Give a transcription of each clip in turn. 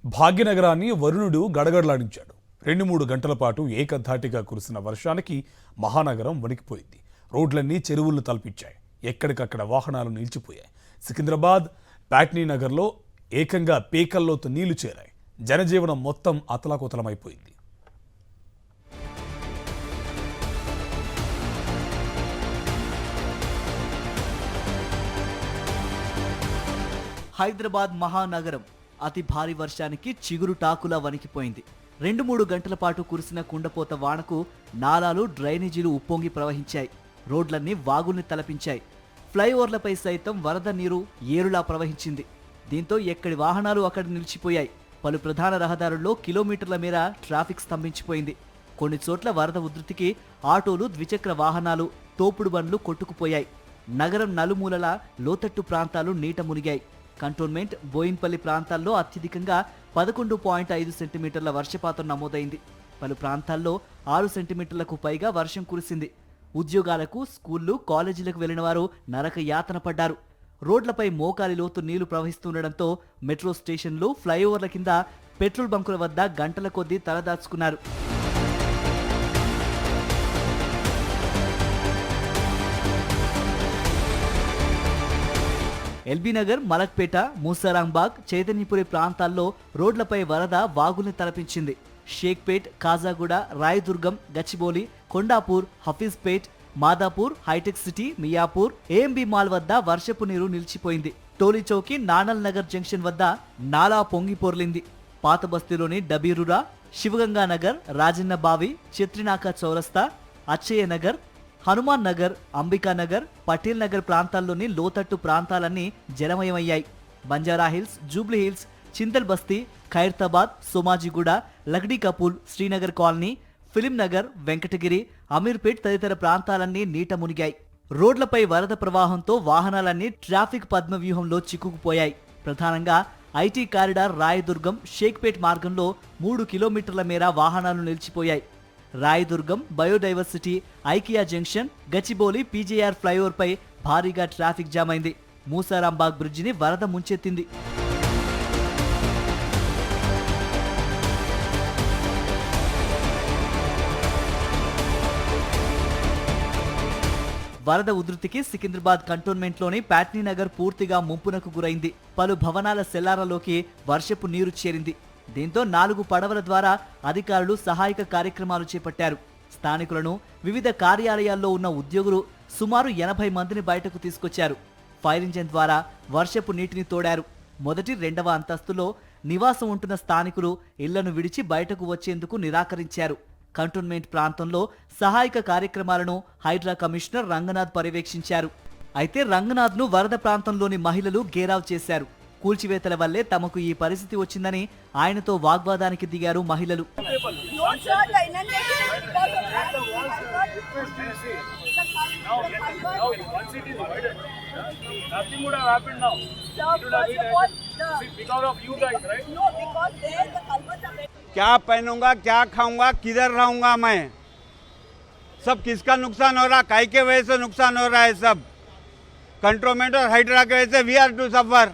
భాగ్యనగరాన్ని వరుణుడు గడగడలాడించాడు. 2-3 గంటల పాటు ఏకధాటిగా కురిసిన వర్షానికి మహానగరం వణికిపోయింది. రోడ్లన్నీ చెరువులను తలపించాయి. ఎక్కడికక్కడ వాహనాలు నిలిచిపోయాయి. సికింద్రాబాద్ ప్యాట్నీ నగర్లో ఏకంగా పేకల్లోతు నీళ్లు చేరాయి. జనజీవనం మొత్తం అతలాకుతలమైపోయింది. హైదరాబాద్ మహానగరం అతి భారీ వర్షానికి చిగురు టాకులా వణికిపోయింది. 2-3 గంటల పాటు కురిసిన కుండపోత వానకు నాలాలు, డ్రైనేజీలు ఉప్పొంగి ప్రవహించాయి. రోడ్లన్నీ వాగుల్ని తలపించాయి. ఫ్లైఓవర్లపై సైతం వరద నీరు ఏరులా ప్రవహించింది. దీంతో ఎక్కడి వాహనాలు అక్కడ నిలిచిపోయాయి. పలు ప్రధాన రహదారుల్లో కిలోమీటర్ల మేర ట్రాఫిక్ స్తంభించిపోయింది. కొన్ని చోట్ల వరద ఉధృతికి ఆటోలు, ద్విచక్ర వాహనాలు, తోపుడు బండ్లు కొట్టుకుపోయాయి. నగరం నలుమూలలా లోతట్టు ప్రాంతాలు నీట మునిగాయి. కంటోన్మెంట్, బోయిన్పల్లి ప్రాంతాల్లో అత్యధికంగా 11.5 సెంటీమీటర్ల వర్షపాతం నమోదైంది. పలు ప్రాంతాల్లో 6 సెంటీమీటర్లకు పైగా వర్షం కురిసింది. ఉద్యోగాలకు, స్కూళ్లు, కాలేజీలకు వెళ్లిన వారు నరక యాతన పడ్డారు. రోడ్లపై మోకాలి లోతు నీళ్లు ప్రవహిస్తుండటంతో మెట్రో స్టేషన్లు, ఫ్లైఓవర్ల కింద పెట్రోల్ బంకుల వద్ద గంటల కొద్దీ తలదాచుకున్నారు. ఎల్బీ నగర్, మలక్పేట, మూసారాంబాగ్, చైతన్యపురి ప్రాంతాల్లో రోడ్లపై వరద వాగుల్ని తలపించింది. Shaikpet, Kazaguda, Rayadurgam, Gachibowli, Kondapur, Hafeezpet, Madhapur, Hitech City, Miyapur, AMB mall వద్ద వర్షపు నీరు నిలిచిపోయింది. టోలీచౌకి, నానల్ నగర్ జంక్షన్ వద్ద నాలా పొంగి పొర్లింది. పాత బస్తీలోని డబీరురా, శివగంగా నగర్, రాజన్న బావి, చిత్రినాక చౌరస్తా, అచ్చయ్య నగర్, హనుమాన్ నగర్, అంబికా నగర్, పటేల్ నగర్ ప్రాంతాల్లోని లోతట్టు ప్రాంతాలన్నీ జలమయమయ్యాయి. Banjara hills, Jubilee hills, Chintal బస్తీ, ఖైరతాబాద్, సోమాజిగూడ, లగ్డీ కపూల్, శ్రీనగర్ కాలనీ, ఫిలిం నగర్, వెంకటగిరి, అమీర్పేట్ తదితర ప్రాంతాలన్నీ నీట మునిగాయి. రోడ్లపై వరద ప్రవాహంతో వాహనాలన్నీ ట్రాఫిక్ పద్మవ్యూహంలో చిక్కుకుపోయాయి. ప్రధానంగా ఐటీ కారిడార్, రాయదుర్గం, షేక్పేట్ మార్గంలో 3 కిలోమీటర్ల మేర వాహనాలు నిలిచిపోయాయి. Rayadurgam, biodiversity, IKEA junction, Gachibowli, PJR flyover పై భారీగా ట్రాఫిక్ జామ్ అయింది. మూసారాంబాగ్ బ్రిడ్జిని వరద ముంచెత్తింది. వరద ఉధృతికి సికింద్రాబాద్ కంటోన్మెంట్లోని ప్యాట్నీ నగర్ పూర్తిగా ముంపునకు గురైంది. పలు భవనాల సెల్లార్లలోకి వర్షపు నీరు చేరింది. దీంతో 4 పడవల ద్వారా అధికారులు సహాయక కార్యక్రమాలు చేపట్టారు. స్థానికులను, వివిధ కార్యాలయాల్లో ఉన్న ఉద్యోగులు సుమారు 80 మందిని బయటకు తీసుకొచ్చారు. ఫైర్ ఇంజిన్ ద్వారా వర్షపు నీటిని తోడారు. మొదటి, 2వ అంతస్తులో నివాసం ఉంటున్న స్థానికులు ఇళ్లను విడిచి బయటకు వచ్చేందుకు నిరాకరించారు. కంటోన్మెంట్ ప్రాంతంలో సహాయక కార్యక్రమాలను హైడ్రా కమిషనర్ రంగనాథ్ పర్యవేక్షించారు. అయితే రంగనాథ్ను వరద ప్రాంతంలోని మహిళలు గేరావ్ చేశారు. కూల్చివేతల వల్లే తమకు ఈ పరిస్థితి వచ్చిందని ఆయనతో వాగ్వాదానికి దిగారు మహిళలు. क्या पहनूंगा, क्या खाऊंगा, किधर रहूंगा मैं? सब किसका नुकसान हो रहा, काहे के वजह से नुकसान हो रहा है? सब कंट्रोलमेंट और हाइड्रा के वजह से वी आर टू सफर.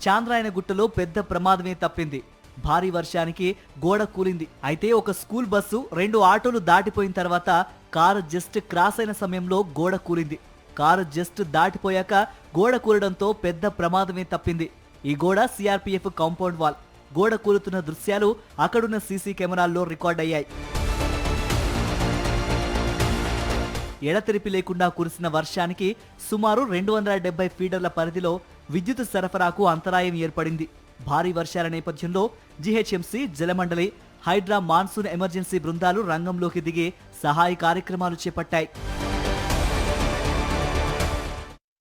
చాంద్రాయనగుట్టలో పెద్ద ప్రమాదమే తప్పింది. భారీ వర్షానికి గోడ కూలింది. అయితే ఒక స్కూల్ బస్సు, 2 ఆటోలు దాటిపోయిన తర్వాత కారు జస్ట్ క్రాస్ అయిన సమయంలో గోడ కూలింది. కారు జస్ట్ దాటిపోయాక గోడ కూలడంతో పెద్ద ప్రమాదమే తప్పింది. ఈ గోడ సిఆర్పీఎఫ్ కాంపౌండ్ వాల్. గోడ కూలుతున్న దృశ్యాలు అక్కడున్న సీసీ కెమెరాల్లో రికార్డ్ అయ్యాయి. ఎడతెరిపి లేకుండా కురిసిన వర్షానికి సుమారు 270 ఫీడర్ల పరిధిలో విద్యుత్ సరఫరాకు అంతరాయం ఏర్పడింది. భారీ వర్షాల నేపథ్యంలో జీహెచ్ఎంసీ, జలమండలి, హైడ్రా మాన్సూన్ ఎమర్జెన్సీ బృందాలు రంగంలోకి దిగి సహాయ కార్యక్రమాలు చేపట్టాయి.